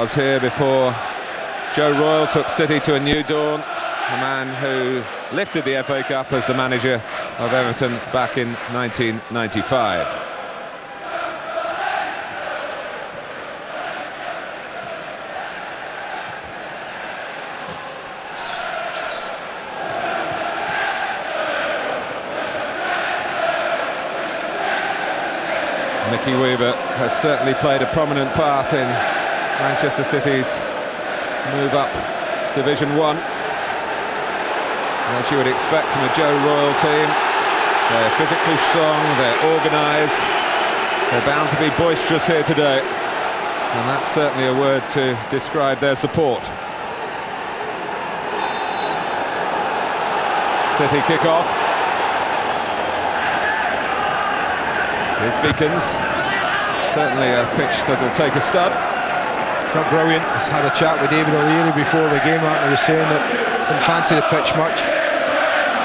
was here before Joe Royle took City to a new dawn, the man who lifted the FA Cup as the manager of Everton back in 1995. Mickey Weaver has certainly played a prominent part in Manchester City's move up Division 1. As you would expect from a Joe Royle team, they're physically strong, they're organised, they're bound to be boisterous here today, and that's certainly a word to describe their support. City kick off. Here's Vikens. Certainly a pitch that'll take a stud. It's not brilliant. I had a chat with David O'Leary before the game, and he was saying that didn't fancy the pitch much.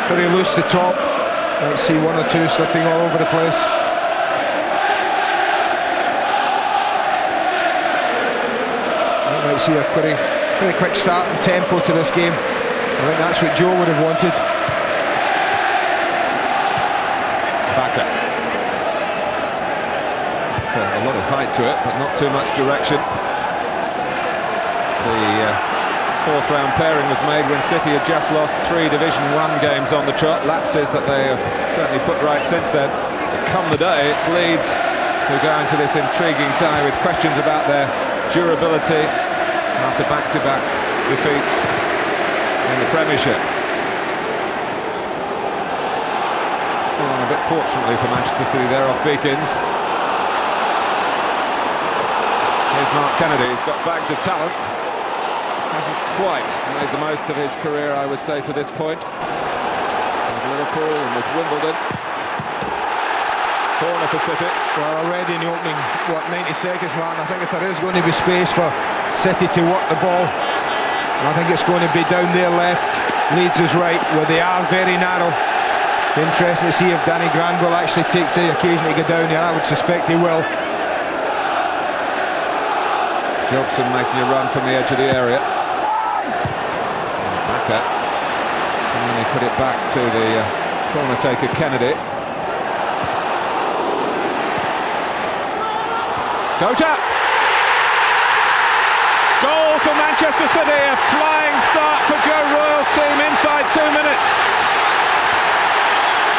Pretty loose the top. Might see one or two slipping all over the place. I might see a pretty quick start and tempo to this game. I think that's what Joe would have wanted. Backer. A lot of height to it, but not too much direction. The fourth round pairing was made when City had just lost 3 Division 1 games on the trot, lapses that they have certainly put right since then. But come the day, it's Leeds who go into this intriguing tie with questions about their durability after back-to-back defeats in the Premiership. It's fallen a bit fortunately for Manchester City there off Vikens. Here's Mark Kennedy, he's got bags of talent. Hasn't quite made the most of his career, I would say, to this point. With Liverpool and with Wimbledon. Corner for City. Well, already in the opening, 90 seconds, Martin, I think if there is going to be space for City to work the ball, I think it's going to be down their left, Leeds is right, where they are very narrow. Be interesting to see if Danny Granville actually takes the occasion to go down there. I would suspect he will. Jobson making a run from the edge of the area. Backer. And then he put it back to the corner taker Kennedy. Kota! Goal for Manchester City, a flying start for Joe Royle's team inside 2 minutes.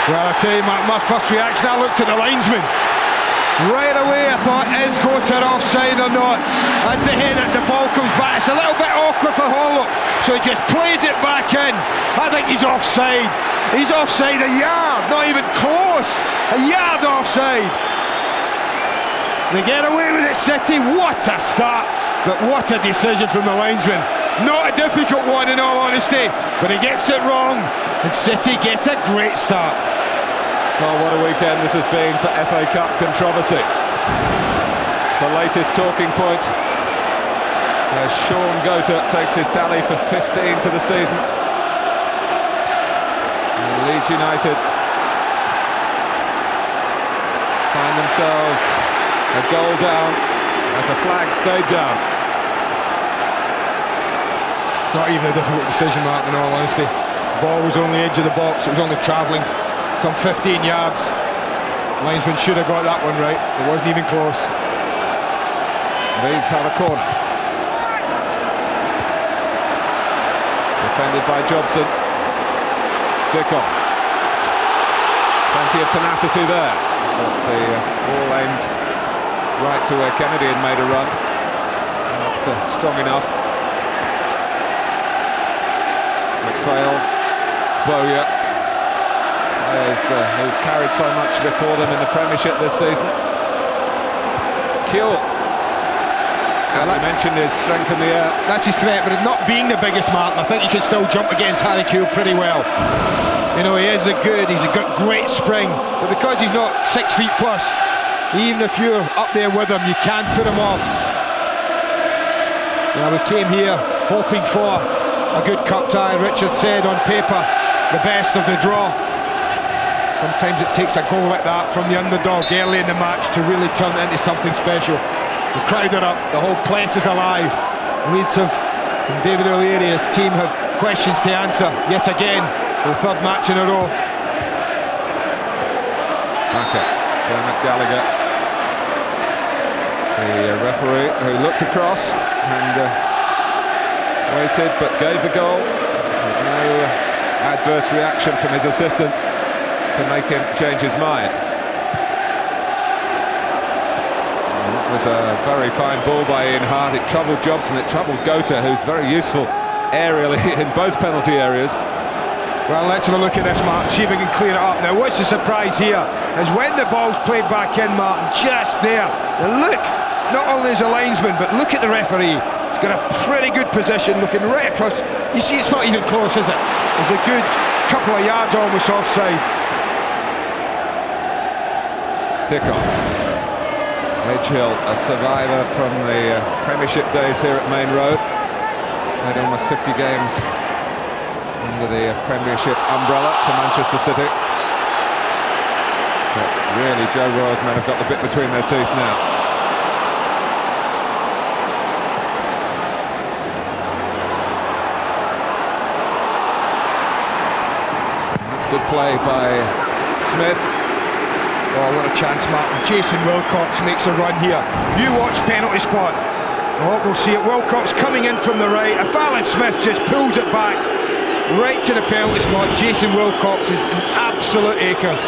Well, I tell you, my first reaction, I looked at the linesman. Right away I thought, is Kota offside or not? As the head at the ball comes back, it's a little bit awkward for Hollow, so he just plays it back in. I think he's offside. He's offside a yard, not even close. A yard offside. They get away with it, City. What a start, but what a decision from the linesman. Not a difficult one in all honesty, but he gets it wrong, and City get a great start. Oh, what a weekend this has been for FA Cup controversy. The latest talking point, as Sean Kota takes his tally for 15 to the season. And Leeds United find themselves a goal down as the flag stayed down. It's not even a difficult decision, Martin, in all honesty. The ball was on the edge of the box, it was only travelling some 15 yards. Linesman should have got that one right. It wasn't even close. Leeds have a corner. Defended by Jobson. Dickoff. Plenty of tenacity there. But the ball aimed right to where Kennedy had made a run. Not strong enough. McPhail. Bowyer. Who've carried so much before them in the Premiership this season. Kewell. Well, I mentioned his strength in the air. That's his threat, but not being the biggest, Martin, I think he can still jump against Harry Kewell pretty well. You know, he's got great spring, but because he's not 6 feet plus, even if you're up there with him, you can't put him off. Now, we came here hoping for a good cup tie. Richard said on paper, the best of the draw. Sometimes it takes a goal like that from the underdog early in the match to really turn it into something special. The crowd are up, the whole place is alive. Leeds and David O'Leary's team have questions to answer yet again for the third match in a row. Okay, Dermot Gallagher, the referee who looked across and waited but gave the goal. No adverse reaction from his assistant to make him change his mind. It was a very fine ball by Ian Hart. It troubled Jobson, it troubled Gota, who's very useful aerially in both penalty areas. Well, let's have a look at this, Martin, see if we can clear it up. Now, what's the surprise here is when the ball's played back in, Martin, just there. Now look, not only as a linesman, but look at the referee. He's got a pretty good position, looking right across. You see, it's not even close, is it? There's a good couple of yards almost offside. Dick-off. Edgehill, a survivor from the Premiership days here at Main Road. Played almost 50 games under the Premiership umbrella for Manchester City. But really, Joe Royle's men have got the bit between their teeth now. And that's good play by Smith. Oh, what a chance, Martin. Jason Wilcox makes a run here. You watch penalty spot. Oh, we'll see it. Wilcox coming in from the right. If Alan Smith just pulls it back right to the penalty spot, Jason Wilcox is in absolute acres.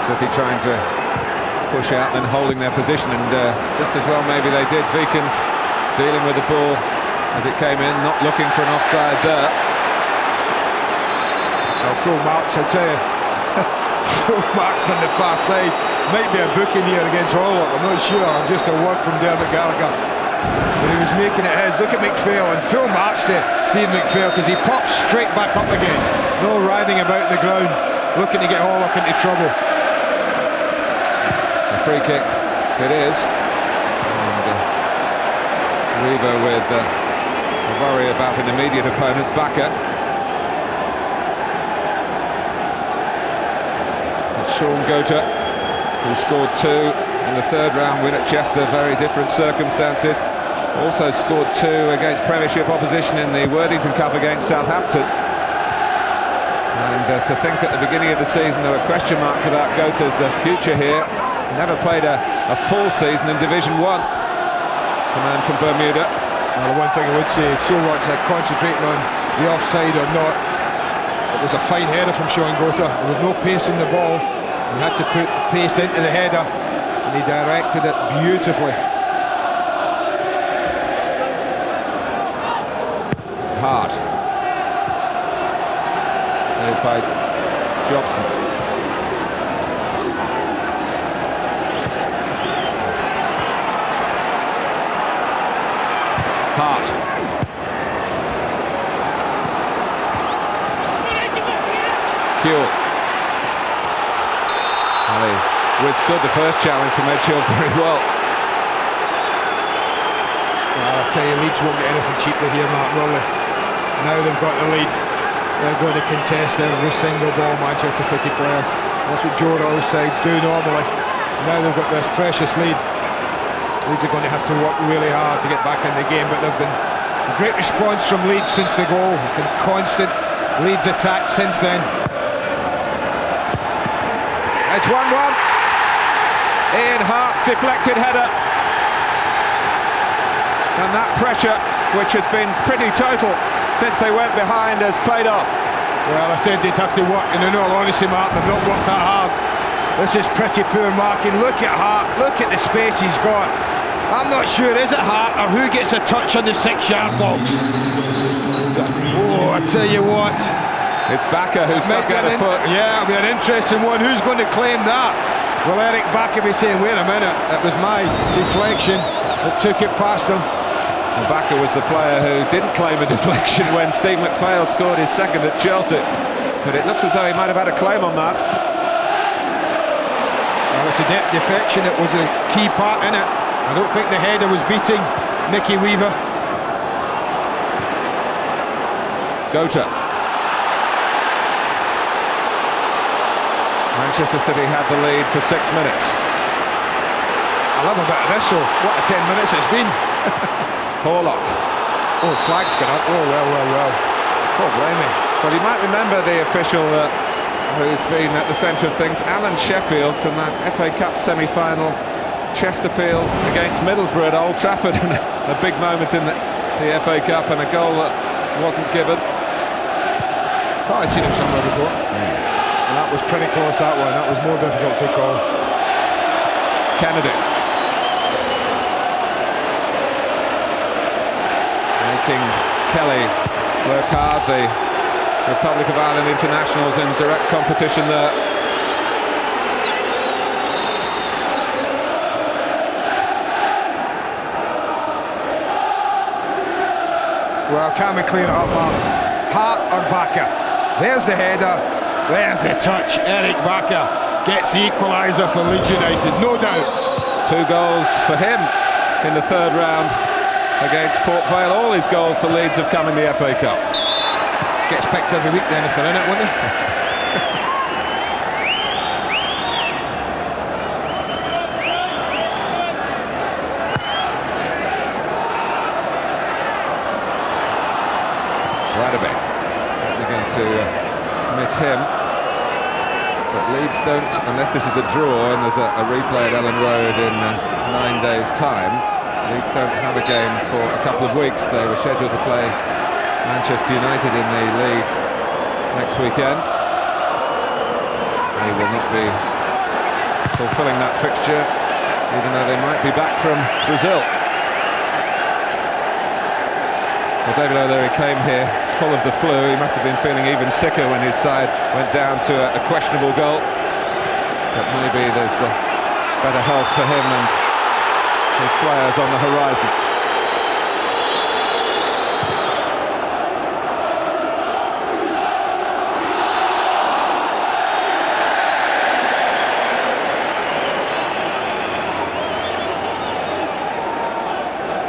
City trying to push out, then holding their position, and just as well maybe they did. Vikens dealing with the ball as it came in, not looking for an offside there. Well, full marks, I tell you. Full marks on the far side. Might be a booking here against Hollock, I'm not sure. Just a word from Dermot Gallagher. But he was making it his. Look at McPhail, and full marks to Steve McPhail because he pops straight back up again. No writhing about the ground, looking to get Hollock into trouble. A free kick it is. And Weaver with a worry about an immediate opponent, Bakker. Sean Gota, who scored 2 in the third round win at Chester, very different circumstances. Also scored 2 against Premiership opposition in the Worthington Cup against Southampton. And to think at the beginning of the season there were question marks about Gota's future here. Never played a full season in Division 1. The man from Bermuda. Well, the one thing I would say, so much like concentrating on the offside or not, it was a fine header from Sean Gota. There was no pace in the ball. He had to put pace into the header, and he directed it beautifully. Hart. Played by Jobson. Hart. Kewell. Well, he withstood the first challenge from Edgehill very well. Well, I tell you, Leeds won't get anything cheaply here, Mark, will they? Now they've got the lead, they're going to contest every single ball, Manchester City players. That's what Joe Royle's sides do normally. Now they've got this precious lead. Leeds are going to have to work really hard to get back in the game, but there've been a great response from Leeds since the goal. It's been constant Leeds attack since then. It's 1-1. Ian Hart's deflected header. And that pressure, which has been pretty total since they went behind, has paid off. Well, I said they'd have to work, and in all honesty, Mark, they've not worked that hard. This is pretty poor marking. Look at Hart, look at the space he's got. I'm not sure, is it Hart or who gets a touch on the 6-yard box? Oh, I tell you what. It's Bakker who stuck out a foot. Yeah, it'll be an interesting one. Who's going to claim that? Will Eric Bakker be saying, wait a minute, it was my deflection that took it past him? And Bakker was the player who didn't claim a deflection when Steve McPhail scored his second at Chelsea. But it looks as though he might have had a claim on that. Well, it's a deflection that was a key part in it. I don't think the header was beating Nicky Weaver. Gota. Manchester City had the lead for 6 minutes. I love a bit of this, so what a 10 minutes it's been. Horlock. Oh, flag's gone up. Oh, well. God blame me. Well, you might remember the official who's been at the centre of things, Alan Sheffield, from that FA Cup semi-final, Chesterfield against Middlesbrough at Old Trafford, and a big moment in the FA Cup and a goal that wasn't given. Thought I'd seen him somewhere before. And that was pretty close, that one. That was more difficult to call. Kennedy. Making Kelly work hard. The Republic of Ireland internationals in direct competition there. Well, can we clear it up, Mark? Hart or Bakker? There's the header, there's the touch. Eric Bakker gets the equaliser for Leeds United, no doubt. 2 goals for him in the third round against Port Vale. All his goals for Leeds have come in the FA Cup. Gets picked every week then if they're in it, wouldn't he? Certainly going to miss him. But Leeds don't, unless this is a draw and there's a replay at Ellen Road in 9 days' time, Leeds don't have a game for a couple of weeks. They were scheduled to play Manchester United in the league next weekend. They will not be fulfilling that fixture, even though they might be back from Brazil. Well, David O'Leary came here full of the flu. He must have been feeling even sicker when his side went down to a questionable goal. But maybe there's better health for him and his players on the horizon.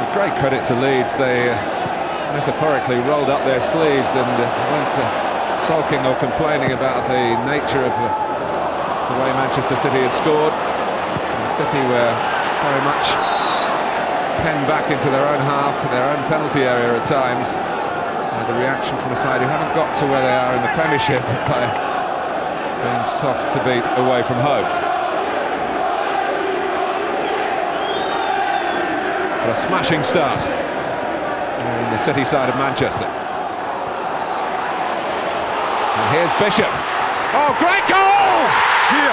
With great credit to Leeds, they metaphorically rolled up their sleeves and weren't sulking or complaining about the nature of the way Manchester City had scored. And City were very much penned back into their own half, their own penalty area at times. The reaction from a side who haven't got to where they are in the Premiership by being soft to beat away from home. But a smashing start on the City side of Manchester. And here's Bishop. Oh, great goal! Yeah.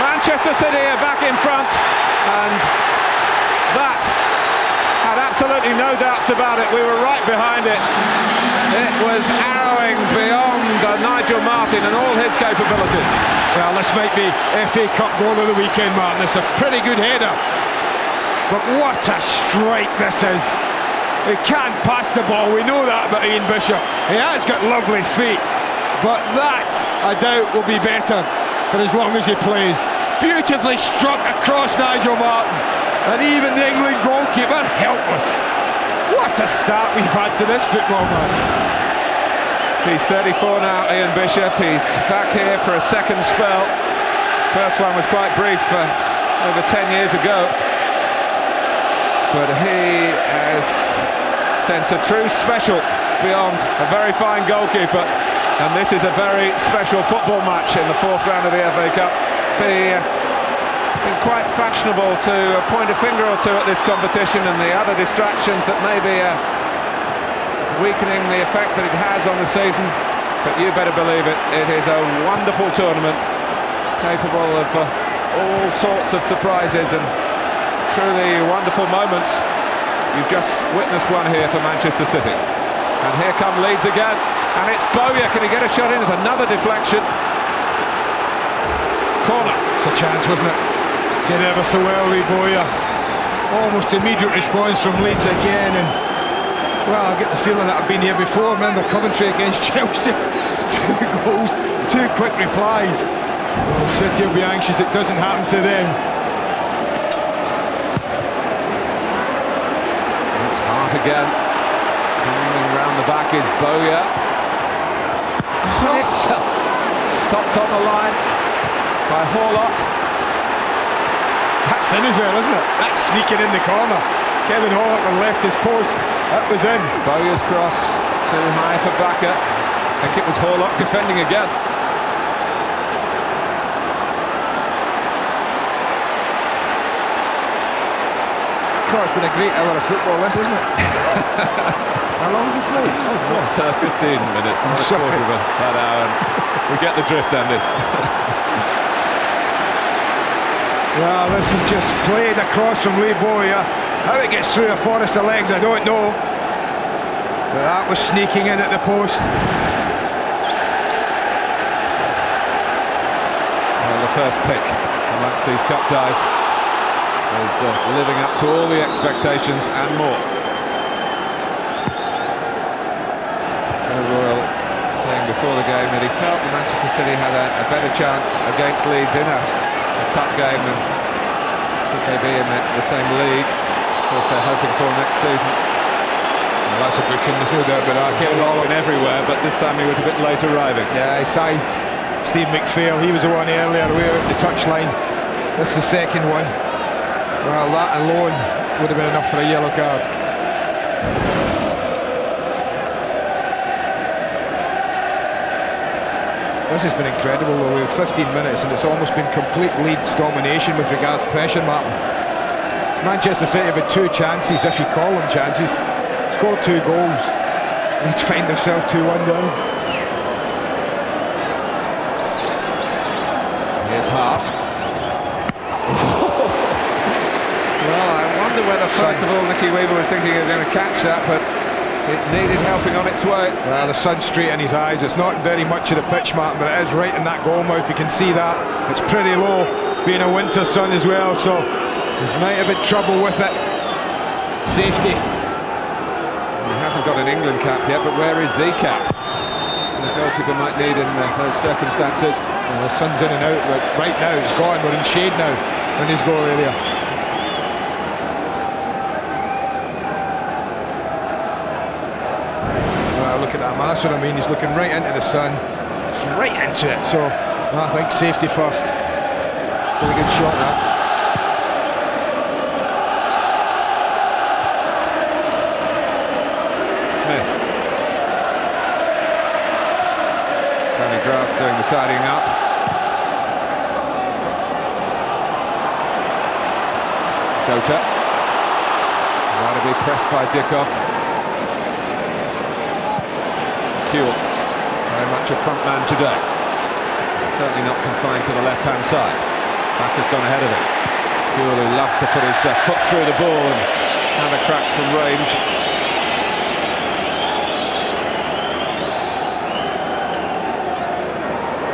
Manchester City are back in front, and that had absolutely no doubts about it. We were right behind it. It was arrowing beyond Nigel Martin and all his capabilities. Well, this might be FA Cup goal of the weekend, Martin. It's a pretty good header. But what a strike this is. He can't pass the ball, we know that about Ian Bishop. He has got lovely feet, but that, I doubt, will be better for as long as he plays. Beautifully struck across Nigel Martin, and even the England goalkeeper helpless. What a start we've had to this football match. He's 34 now, Ian Bishop. He's back here for a second spell. First one was quite brief, over 10 years ago. But he has sent a true special beyond a very fine goalkeeper, and this is a very special football match in the 4th round of the FA Cup. Been quite fashionable to point a finger or two at this competition and the other distractions that may be weakening the effect that it has on the season, but you better believe it, it is a wonderful tournament capable of all sorts of surprises and truly wonderful moments. You've just witnessed one here for Manchester City. And here come Leeds again. And it's Bowyer. Can he get a shot in? There's another deflection. Corner. It's a chance, wasn't it? Did ever so well, Lee Bowyer. Almost immediate response from Leeds again. And, well, I get the feeling that I've been here before. Remember Coventry against Chelsea? 2 goals, 2 quick replies. Well, City will be anxious it doesn't happen to them. Again, coming back is Bowyer. And it's stopped on the line by Horlock. That's in as well, isn't it? That's sneaking in the corner. Kevin Horlock had left his post. That was in. Bowyer's cross too high for Bakker. I think it was Horlock defending again. God, it's been a great hour of football, this, isn't it? How long have we played? Oh, God. 15 minutes, not a quarter of that hour. We get the drift, Andy. Well, this is just played across from Lee Bowyer. How it gets through a forest of legs, I don't know. But that was sneaking in at the post. Well, the first pick amongst these cup ties is living up to all the expectations and more. Joe Royle saying before the game that he felt that Manchester City had a better chance against Leeds in a cup game than could they be in the same league. Of course, they're hoping for next season. Well, that's a booking, there's no doubt about that. Kevin Horlock everywhere, but this time he was a bit late arriving. Yeah, he signed Steve McPhail. He was the one earlier away at the touchline. This is the second one. Well, that alone would have been enough for a yellow card. This has been incredible though. We have 15 minutes and it's almost been complete Leeds domination with regards to pressure, Martin. Manchester City have had 2 chances, if you call them chances. Scored 2 goals. Leeds find themselves 2-1 down. Here's Hart. Well, I wonder whether first of all Nicky Weaver was thinking of going to catch that, but it needed helping on its way. Well, the sun's straight in his eyes. It's not very much of the pitch, Martin, but it is right in that goal mouth. You can see that. It's pretty low, being a winter sun as well, so he might have had trouble with it. Safety. He hasn't got an England cap yet, but where is the cap? The goalkeeper might need in those circumstances. Well, the sun's in and out, but right now it's gone. We're in shade now in his goal area. Look at that, man, that's what I mean. He's looking right into the sun. It's right into it, so I think safety first. Pretty good shot, that. Smith. Tony Grant doing the tidying up. Jota. Right to be pressed by Dickoff. Kuhl, very much a front man today. Certainly not confined to the left-hand side. Bakker's gone ahead of him. Kuhl, who loves to put his foot through the ball and have a crack from range.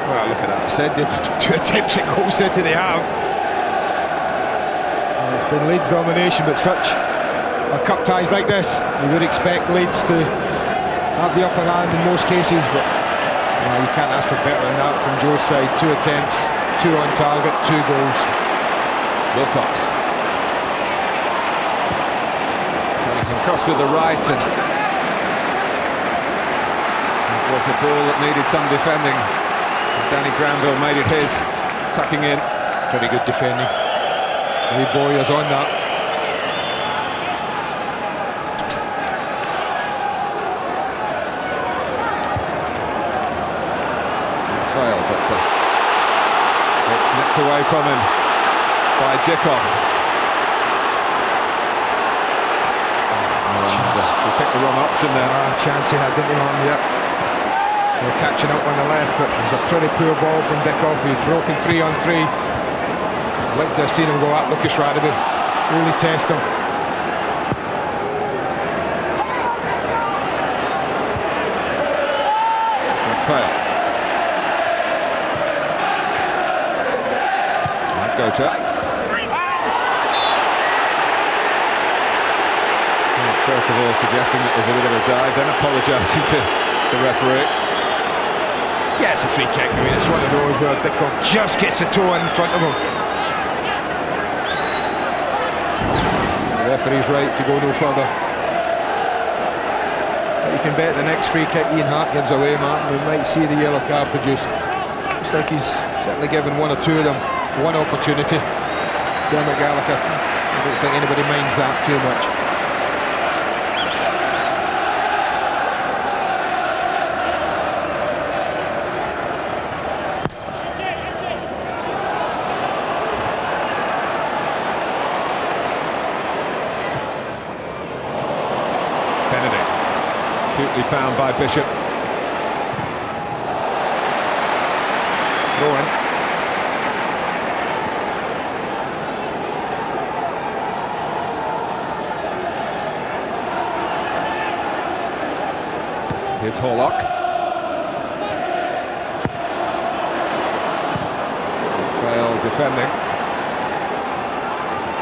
Well, look at that. I said there's 2 attempts at goal set they have. It's been Leeds domination, but such a cup ties like this, you would expect Leeds to have the upper hand in most cases, but well, you can't ask for better than that from Joe's side. 2 attempts, 2 on target, 2 goals. Wilcox. Jonathan Cross with the right, and it was a ball that needed some defending. Danny Granville made it his, tucking in. Very good defending. Lee Bowyer's on that. Fail, but it's nipped away from him by Dickoff. He picked the wrong option there. Chance he had, didn't he, Martin? Yep. We're catching up on the left, but it was a pretty poor ball from Dickoff. He'd broken 3 on 3. I'd like to have seen him go at Lucas Radebe. Really test him. Fail. Gota. First of all, suggesting that was a bit of a dive, then apologising to the referee. Yeah, it's a free kick. I mean, it's one of those where Dickoff just gets a toe in front of him. The referee's right to go no further. But you can bet the next free kick Ian Hart gives away, Martin, we might see the yellow card produced. Looks like he's certainly given one or two of them one opportunity. Dermot Gallagher, I don't think anybody minds that too much. Acutely found by Bishop. Throw in. Here's Horlock. Failed defending.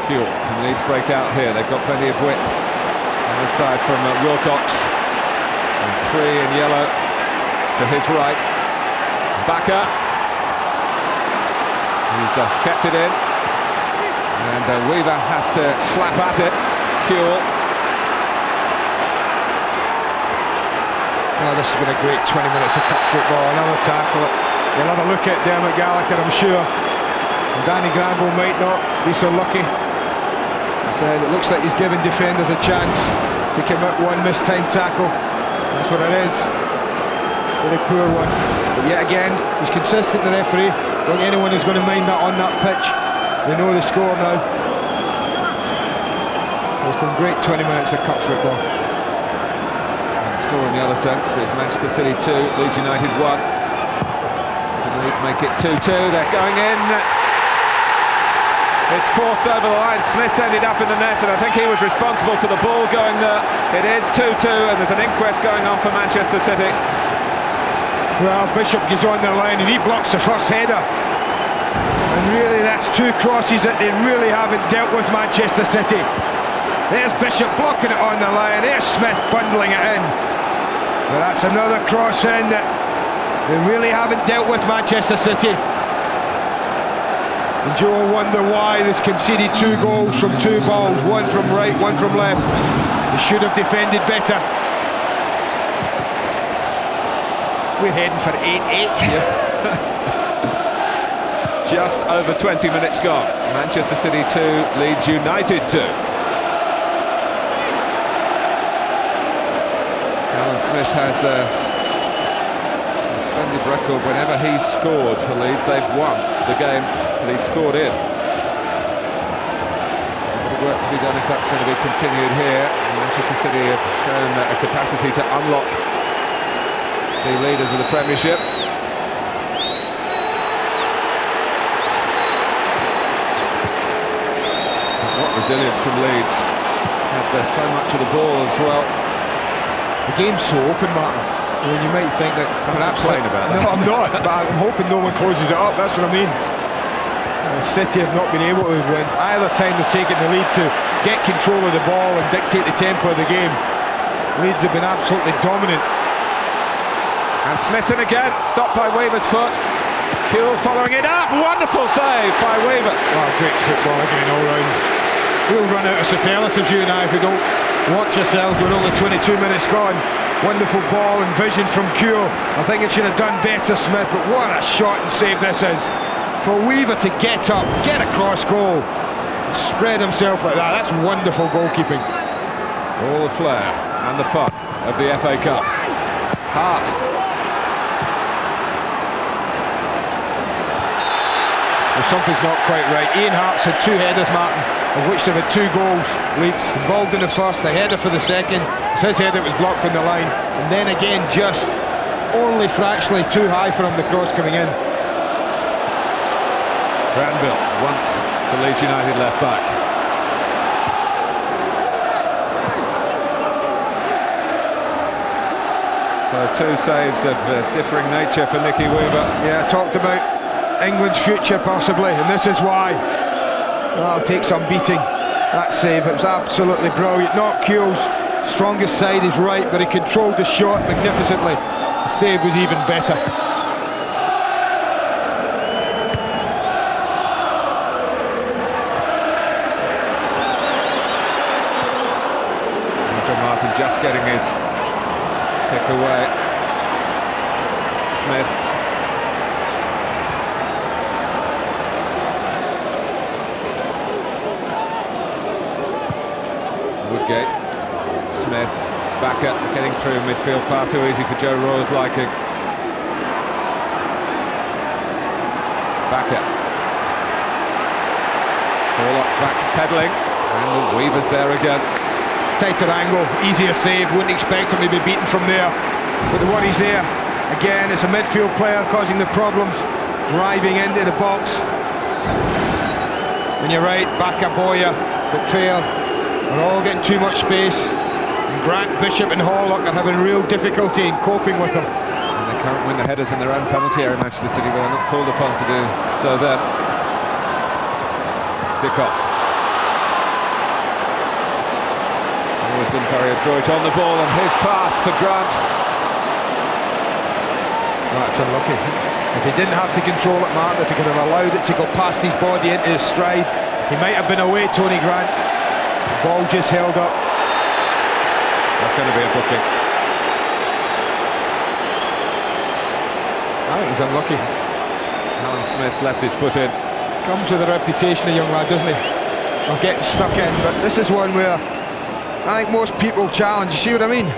Kuehl, can Leeds break out here? They've got plenty of width. On the side from Wilcox. And 3 in yellow to his right. Bakker. He's kept it in. And Weaver has to slap at it. Kuehl. Oh, this has been a great 20 minutes of cup football. Another tackle. They'll have a look at Dermot Gallagher, I'm sure. And Danny Granville might not be so lucky. I said it looks like he's giving defenders a chance to commit one mistimed tackle. That's what it is. Very poor one. But yet again, he's consistent, the referee. I don't think anyone is going to mind that on that pitch. They know the score now. It's been great 20 minutes of cup football. And the score in the other sense is Manchester City 2, Leeds United 1. And Leeds make it 2-2. They're going in. It's forced over the line. Smith ended up in the net, and I think he was responsible for the ball going there. It is 2-2, and there's an inquest going on for Manchester City. Well, Bishop gets on the line and he blocks the first header. And really, that's 2 crosses that they really haven't dealt with, Manchester City. There's Bishop blocking it on the line. There's Smith bundling it in. But that's another cross in that they really haven't dealt with, Manchester City. And Joe will wonder why they've conceded 2 goals from 2 balls, one from right, one from left. They should have defended better. We're heading for 8-8. Just over 20 minutes gone. Manchester City 2, Leeds United 2. Alan Smith has a splendid record. Whenever he's scored for Leeds, they've won the game that he scored in. There's a bit of work to be done if that's going to be continued here. Manchester City have shown a capacity to unlock the leaders of the Premiership. What resilience from Leeds. Had so much of the ball as well. The game's so open, Martin. I mean, you might think that perhaps... About that. No, I'm not, but I'm hoping no one closes it up, that's what I mean. City have not been able to win either time they've taken the lead to get control of the ball and dictate the tempo of the game. Leeds have been absolutely dominant. And Smith in again, stopped by Weaver's foot. Kuehl following it up, wonderful save by Weaver. Oh, great football again all round. We'll run out of superlatives, you and I, if we don't watch ourselves. We're only 22 minutes gone. Wonderful ball and vision from Kuehl. I think it should have done better, Smith, but what a shot and save this is. For Weaver to get up, get a cross goal, spread himself like that, that's wonderful goalkeeping. All the flair and the fun of the FA Cup. Hart. Well, something's not quite right. Ian Hart's had 2 headers, Martin, of which they've had 2 goals. Leeds involved in the first, a header for the second. It's his header that was blocked on the line, and then again just only fractionally too high for him, the cross coming in. Granville wants the Leeds United left back. So 2 saves of differing nature for Nicky Weaver. Yeah, I talked about England's future possibly, and this is why. Well, I'll take some beating. That save, it was absolutely brilliant. Not Kuehl's strongest side is right, but he controlled the shot magnificently. The save was even better. Martin just getting his Kick away. Smith. Woodgate. Smith. Backer getting through midfield, far too easy for Joe Royle's liking. Backer. Ball up, back pedalling, and the Weaver's there again. Tighter angle, easier save, wouldn't expect him to be beaten from there. But the one he's there, again, it's a midfield player causing the problems, driving into the box. And you're right, Backer, Boyer, McPhail are all getting too much space. And Grant, Bishop and Horlock are having real difficulty in coping with them. And they can't win the headers in their own penalty area, Manchester City, but they're not called upon to do so then. Dickoff. Always been very adroit on the ball, and his pass for Grant. That's unlucky. If he didn't have to control it, Martin, if he could have allowed it to go past his body into his stride, he might have been away, Tony Grant. The ball just held up. That's going to be a booking. I think he's unlucky. Alan Smith left his foot in. Comes with a reputation, a young lad, doesn't he, of getting stuck in. But this is one where I think most people challenge. You see what I mean?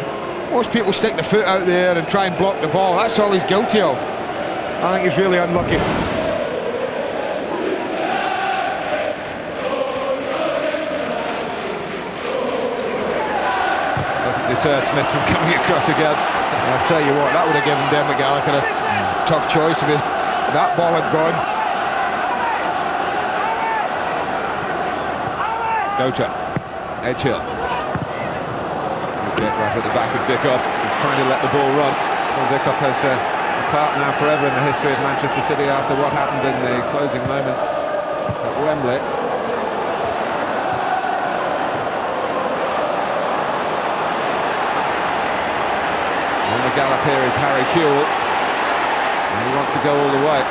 Most people stick the foot out there and try and block the ball. That's all he's guilty of. I think he's really unlucky. Doesn't deter Smith from coming across again. I'll tell you what, that would have given Dermot Gallagher a tough choice if that ball had gone. Gocha, Edgehill. Get right at the back of Dickoff. He's trying to let the ball run. Well, Dickoff has a part now forever in the history of Manchester City after what happened in the closing moments at Wembley. On the gallop here is Harry Kewell. And he wants to go all the way.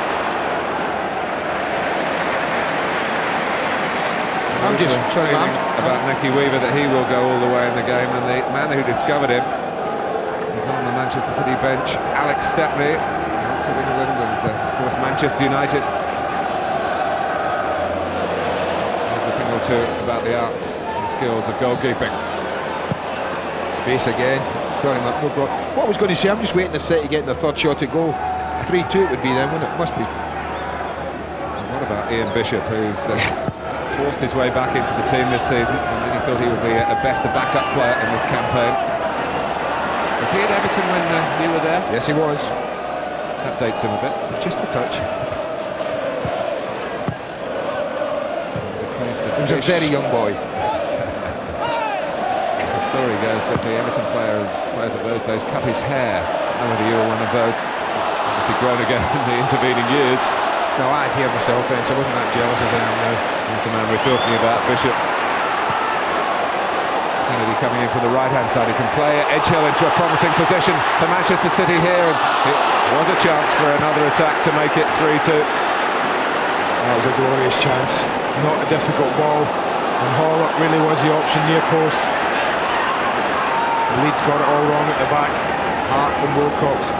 I'm just feeling about Nicky Weaver that he will go all the way in the game, and the man who discovered him is on the Manchester City bench, Alex Stepney, of England, and of course Manchester United. There's a thing or two about the arts and skills of goalkeeping. Space again, throwing that no problem. What I was going to say, I'm just waiting to City getting the third shot at goal. 3-2 it would be then, wouldn't it? Must be. And what about Ian Bishop, who's forced his way back into the team this season, and then he thought he would be at best a backup player in this campaign. Was he at Everton when you were there? Yes, he was. That dates him a bit. Just a touch. He was a very young boy. The story goes that the Everton players of those days cut his hair. I don't know whether you were one of those. Obviously grown again in the intervening years. No, I had hair myself then, so I wasn't that jealous as I am now. He's the man we're talking about, Bishop. Kennedy coming in from the right-hand side. He can play Edgehill into a promising position for Manchester City here, and it was a chance for another attack to make it 3-2. That was a glorious chance. Not a difficult ball, and Horlock really was the option near post. The Leeds got it all wrong at the back. Hart and Wilcox.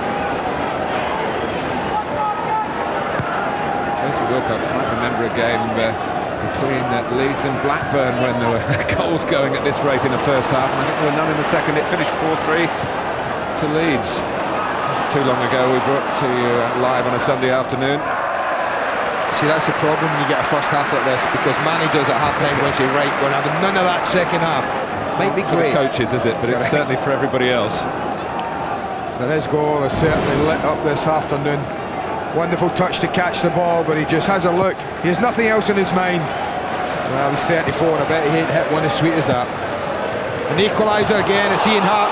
Jason Wilcox might remember a game between Leeds and Blackburn when there were goals going at this rate in the first half, and I think there were none in the second. It finished 4-3 to Leeds. It wasn't too long ago we brought to you live on a Sunday afternoon. See, that's the problem when you get a first half like this, because managers at half-time will say, right, we're having none of that second half. It's might be for the coaches, is it? But it's certainly for everybody else. But his goal is certainly lit up this afternoon. Wonderful touch to catch the ball, but he just has a look. He has nothing else in his mind. Well, he's 34, I bet he ain't hit one as sweet as that. An equaliser again, it's Ian Hart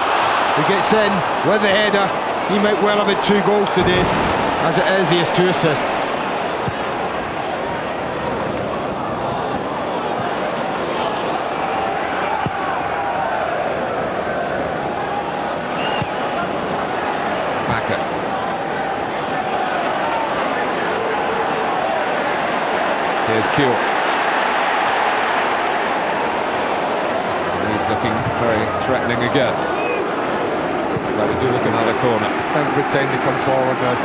who gets in with the header. He might well have had 2 goals today. As it is, he has 2 assists. Here's Kewell. He's looking very threatening again. Well, they do look another corner. every time they come forward now.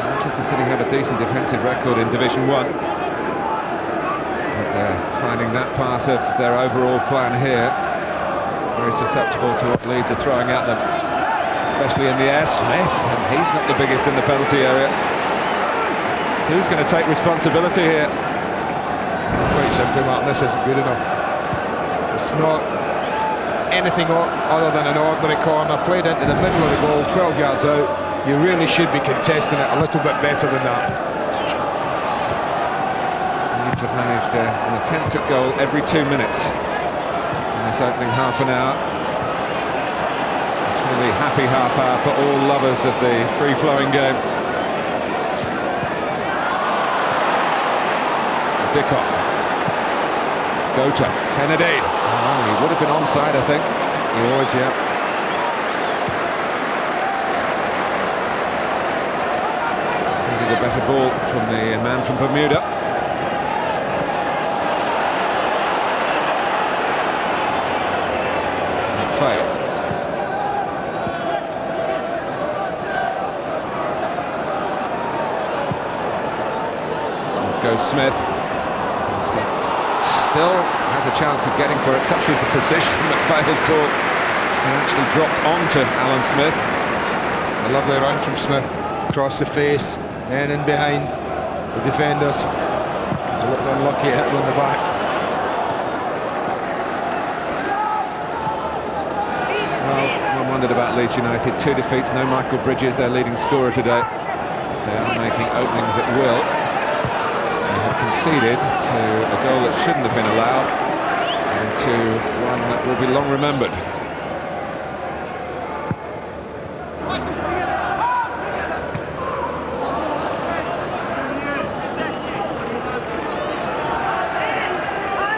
Manchester City have a decent defensive record in Division 1. But they're finding that part of their overall plan here very susceptible to what Leeds are throwing at them, especially in the air. Smith, and he's not the biggest in the penalty area. Who's going to take responsibility here? Quite simply, Martin, this isn't good enough. It's not anything other than an ordinary corner played into the middle of the goal, 12 yards out. You really should be contesting it a little bit better than that. Leeds have managed an attempt at goal every 2 minutes in this opening half an hour. A truly happy half hour for all lovers of the free-flowing game. Dickoff. Gota. Kennedy. Oh, he would have been onside, I think. He was, yeah. It's needed a better ball from the man from Bermuda. That failed. Off goes Smith. Still has a chance of getting for it, such was the position that Fale's ball and actually dropped onto Alan Smith. A lovely run from Smith, across the face, then in behind the defenders. He's a little unlucky to hit him on the back. Well, one wondered about Leeds United. 2 defeats, no Michael Bridges, their leading scorer today. They are making openings at will. Conceded to a goal that shouldn't have been allowed and to one that will be long remembered.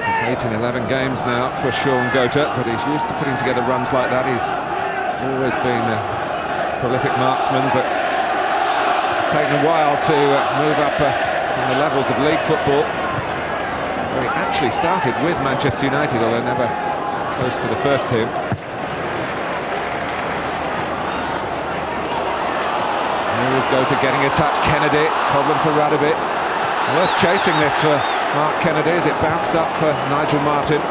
It's 8 in 11 games now for Sean Gota, but he's used to putting together runs like that. He's always been a prolific marksman, but it's taken a while to move up in the levels of league football, where he actually started with Manchester United, although never close to the first team. Here is Gota getting a touch. Kennedy, problem for Radovich. Worth chasing this for Mark Kennedy as it bounced up for Nigel Martin.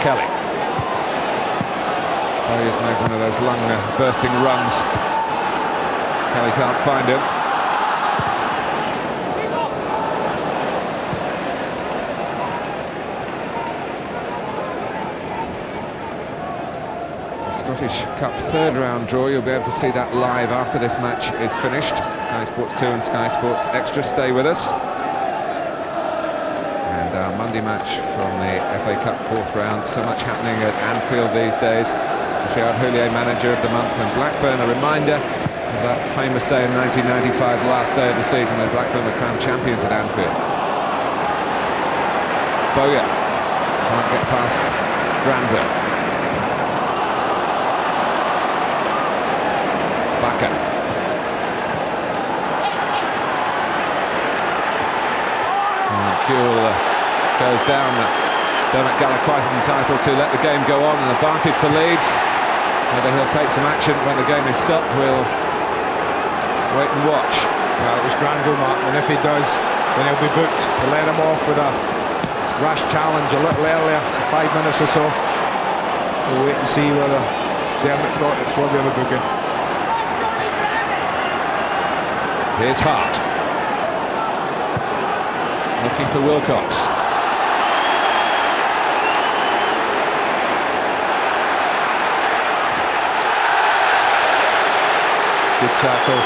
Kelly. Oh, he's made one of those lung bursting runs. Kelly can't find him. The Scottish Cup third round draw, you'll be able to see that live after this match is finished. Sky Sports 2 and Sky Sports Extra, stay with us. And our Monday match from the FA Cup fourth round. So much happening at Anfield these days. Gerard Houllier, manager of the month, and Blackburn, a reminder of that famous day in 1995, last day of the season, when Blackburn were crowned champions at Anfield. Bowyer can't get past Granville. Bakker. Kuhl goes down. Dermot Gallagher quite entitled to let the game go on, an advantage for Leeds. Whether he'll take some action when the game is stopped, we'll wait and watch. Well, it was Granville, Martin, and if he does, then he'll be booked. They let him off with a rash challenge a little earlier, so 5 minutes or so. We'll wait and see whether Dermot thought it's worthy of a booking. Here's Hart. Looking for Wilcox. Good tackle.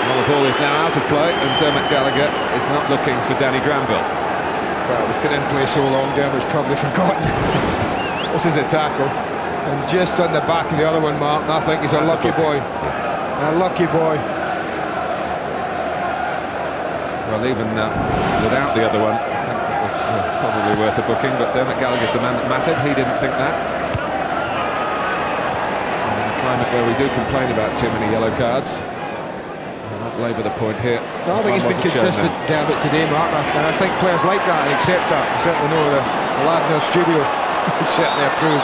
Well, the ball is now out of play, and Dermot Gallagher is not looking for Danny Granville. Well, it's been in play so long, Dermot's probably forgotten. This is a tackle. And just on the back of the other one, Martin, I think he's a lucky boy. A lucky boy. Well, even without the other one, I think it was It's probably worth a booking, but Dermot Gallagher's the man that mattered. He didn't think that. And in a climate where we do complain about too many yellow cards, I'll not labour the point here. No, I think he's been consistent, Dermot, today, Mark, and I think players like that and accept that. I certainly know the lad in the studio would certainly approve.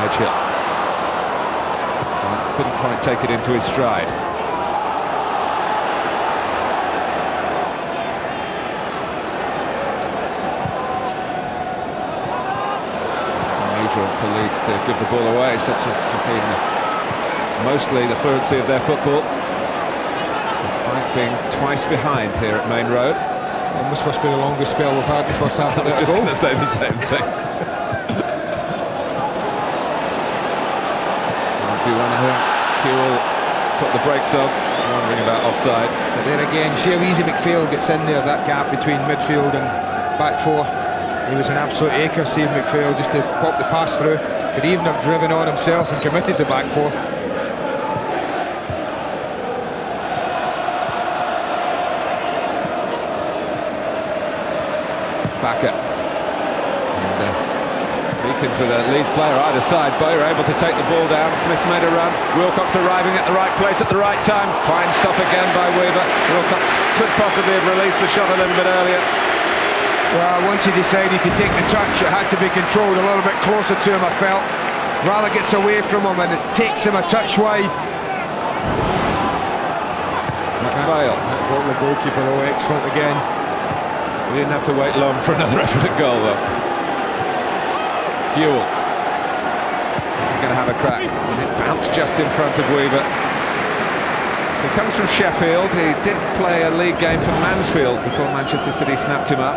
Edgehill. Couldn't quite take it into his stride. It's unusual for Leeds to give the ball away, such as has been mostly the fluency of their football, despite being twice behind here at Main Road. Well, this must be the longest spell we've had in the first half of the I was just going to say the same thing. Kewell put the brakes on, wondering about offside. But there again, see how easy McPhail gets in there, that gap between midfield and back four. He was an absolute acre, Steve McPhail, just to pop the pass through. Could even have driven on himself and committed the back four. Backer. Beacons with a Leeds player either side. Bowyer able to take the ball down. Smith's made a run. Wilcox arriving at the right place at the right time. Fine stop again by Weaver. Wilcox could possibly have released the shot a little bit earlier. Well, once he decided to take the touch, it had to be controlled a little bit closer to him, I felt. Rather gets away from him and it takes him a touch wide. McPhail. The goalkeeper, though, excellent again. We didn't have to wait long for another effort at goal, though. Kewell. He's going to have a crack. And it bounced just in front of Weaver. He comes from Sheffield. He did play a league game for Mansfield before Manchester City snapped him up.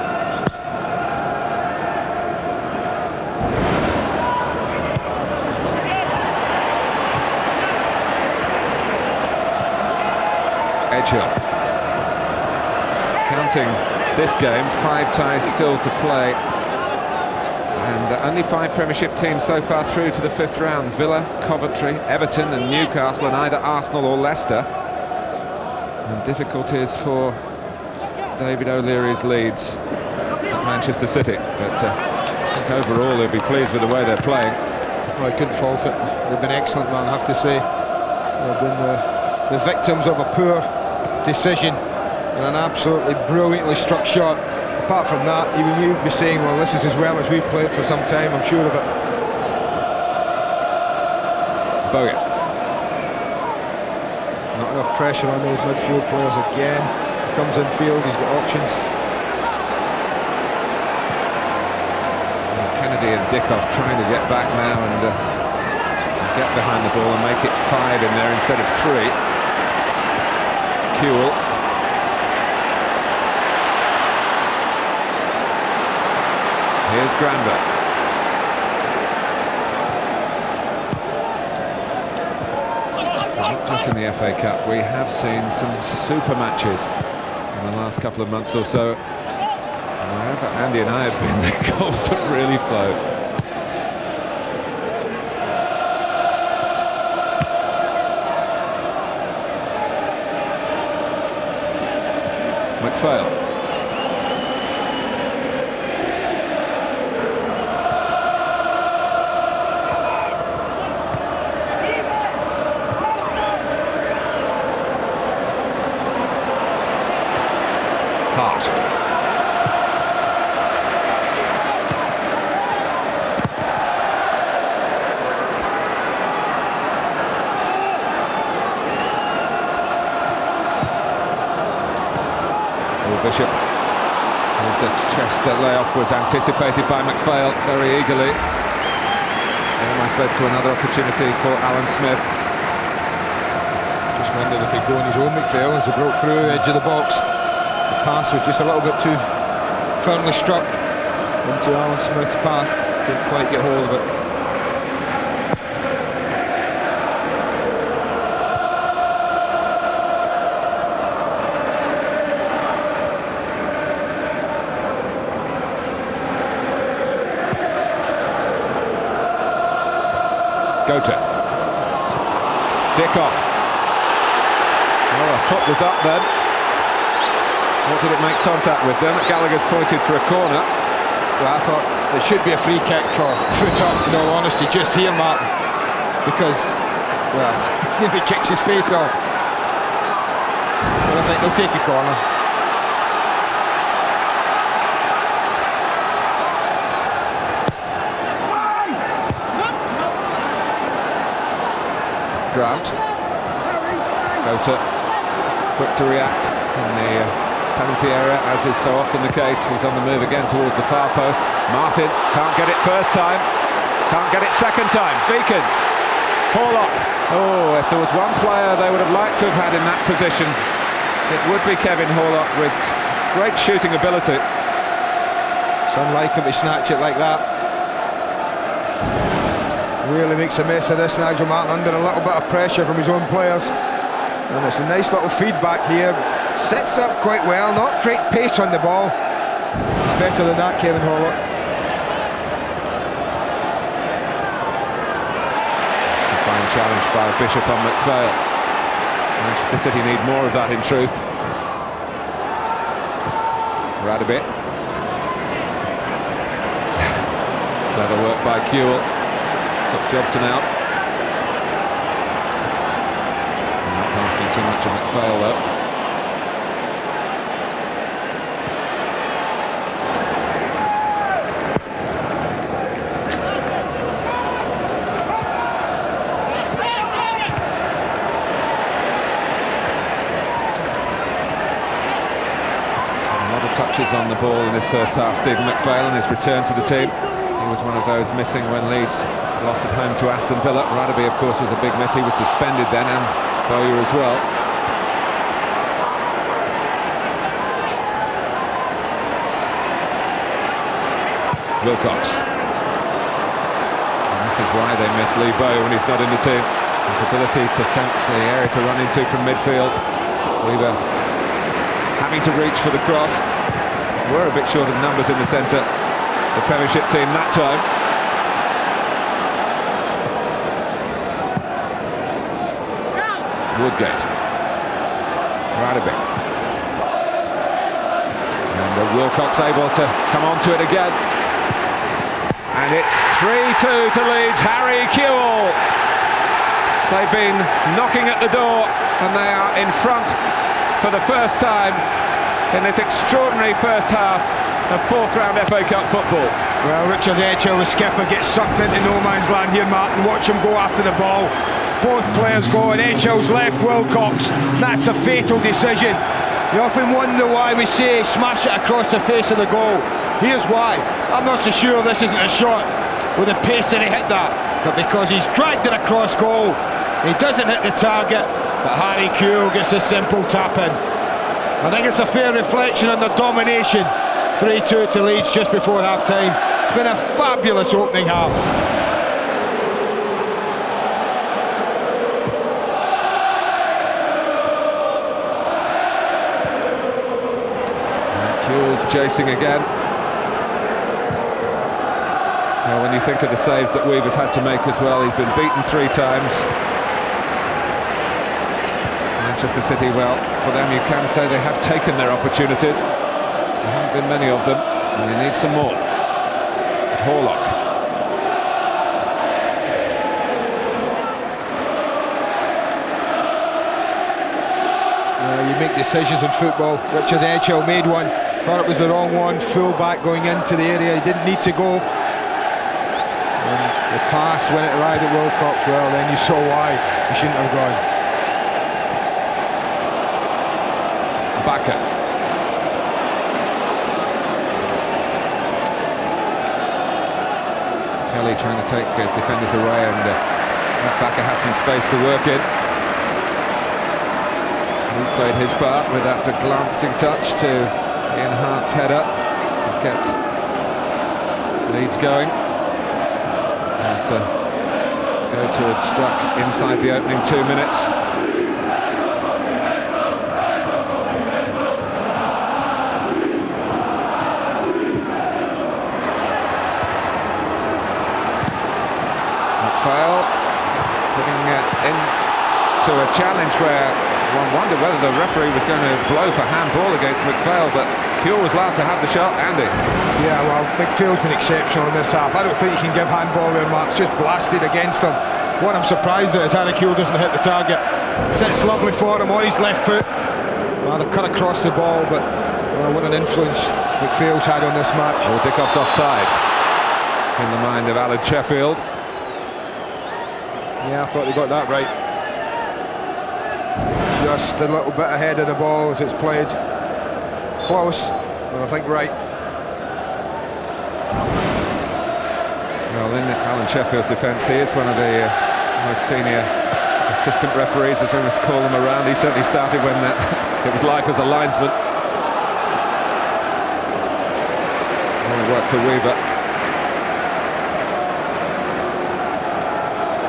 Edgehill. Counting this game, 5 ties still to play. And only 5 Premiership teams so far through to the 5th round. Villa, Coventry, Everton and Newcastle, and either Arsenal or Leicester. And difficulties for David O'Leary's Leeds at Manchester City. But I think overall they'll be pleased with the way they're playing. Oh, I couldn't fault it. They've been excellent, man, I have to say. They've been the victims of a poor decision and an absolutely brilliantly struck shot. Apart from that, even we would be saying, well, this is as well as we've played for some time, I'm sure of it. Bowyer. Not enough pressure on those midfield players again. He comes in field, he's got options. And Kennedy and Dickoff trying to get back now and get behind the ball and make it 5 in there instead of 3. Kewell. Here's Grander. Not just in the FA Cup, we have seen some super matches in the last couple of months or so. Wherever Andy and I have been, the goals have really flowed. McPhail. Hart. Bishop. His chest layoff was anticipated by McPhail very eagerly. Almost led to another opportunity for Alan Smith. Just wondered if he'd go on his own, McPhail, as he broke through the edge of the box. The pass was just a little bit too firmly struck into Alan Smith's path. Couldn't quite get hold of it. Gota. Dickoff. Oh, a foot was up then. What did it make contact with? Dermot Gallagher's pointed for a corner. Well, I thought it should be a free kick for foot up, in all honesty, just here, Martin. Because, well, he nearly kicks his face off. But I think they'll take a corner. Grant. Gota, quick to react in the penalty area, as is so often the case. He's on the move again towards the far post. Martin can't get it first time, can't get it second time. Feekins, Horlock. Oh, if there was one player they would have liked to have had in that position, it would be Kevin Horlock, with great shooting ability. It's unlike him to snatch it like that. Really makes a mess of this, Nigel Martin, under a little bit of pressure from his own players. And it's a nice little feedback here. Sets up quite well, not great pace on the ball. It's better than that, Kevin Horlock. It's a fine challenge by Bishop on McPhail. Manchester City need more of that, in truth. Radebe. Clever work by Kewell. Took Jobson out. And that's asking too much of McPhail, though. A lot of touches on the ball in this first half. Stephen McPhail on his return to the team. He was one of those missing when Leeds lost at home to Aston Villa. Radebe, of course, was a big miss. He was suspended then, and Bowyer as well. Wilcox. And this is why they miss Lee Bowyer when he's not in the team. His ability to sense the area to run into from midfield. Weaver having to reach for the cross. We're a bit short of numbers in the centre. The Premiership team that time. Woodgate. Radebe. And Wilcox able to come on to it again. And it's 3-2 to Leeds. Harry Kewell. They've been knocking at the door, and they are in front for the first time in this extraordinary first half of fourth-round FA Cup football. Well, Richard Edghill, the skipper, gets sucked into no man's land here, Martin. Watch him go after the ball. Both players go, and Edghill's left Wilcox. That's a fatal decision. You often wonder why we say smash it across the face of the goal. Here's why. I'm not so sure this isn't a shot with the pace that he hit that, but because he's dragged it across goal, he doesn't hit the target, but Harry Kewell gets a simple tap in. I think it's a fair reflection on their domination. 3-2 to Leeds just before half-time. It's been a fabulous opening half. Kewell's chasing again. Well, when you think of the saves that Weaver's had to make as well, he's been beaten 3 times. Manchester City, well, for them you can say they have taken their opportunities. There haven't been many of them, and they need some more. Horlock. You make decisions in football. Richard Edghill made one, thought it was the wrong one. Full back going into the area, he didn't need to go. And the pass, when it arrived at Wilcox, well, then you saw why he shouldn't have gone. Backer. Kelly trying to take defenders away, and Backer had some space to work in. He's played his part with that glancing touch to Ian Hart's header to get Leeds going. After Gota had struck inside the opening 2 minutes. McPhail putting it into a challenge where One wondered whether the referee was going to blow for handball against McPhail, but Kuehl was allowed to have the shot. Andy. Yeah, well, McPhail's been exceptional in this half. I don't think you can give handball there, Mark. It's just blasted against him. What I'm surprised at is Harry Kuehl doesn't hit the target. Sits lovely for him on his left foot. Well, they've cut across the ball, but what an influence McPhail's had on this match. Oh, Dickoff's offside in the mind of Alan Sheffield. Yeah, I thought they got that right. Just a little bit ahead of the ball as it's played. Close, but I think right. Well, in Alan Sheffield's defence, he is one of the most senior assistant referees, as we must call them around. He certainly started when it was life as a linesman. Well, worked for Weaver.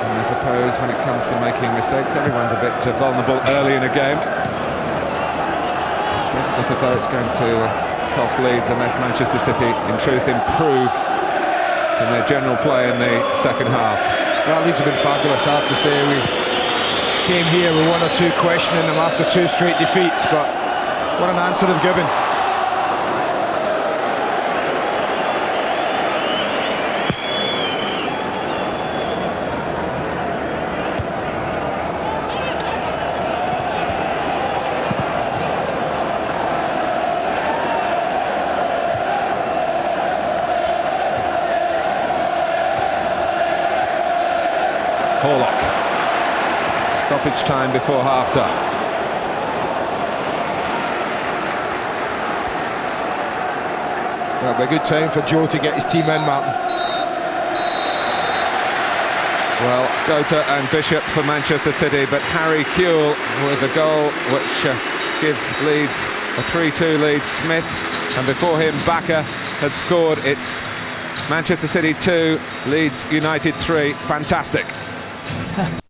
And I suppose when it comes to making mistakes, everyone's a bit vulnerable early in a game. It doesn't look as though it's going to cost Leeds unless Manchester City, in truth, improve in their general play in the second half. Well, Leeds have been fabulous, I have to say. We came here with one or two questioning them after two straight defeats, but what an answer they've given. Horlock. Stoppage time before half-time. That'll be a good time for Joe to get his team in, Martin. Well, Gota and Bishop for Manchester City, but Harry Kuehl with a goal which gives Leeds a 3-2 lead. Smith, and before him Bakker had scored. It's Manchester City 2, Leeds United 3. Fantastic.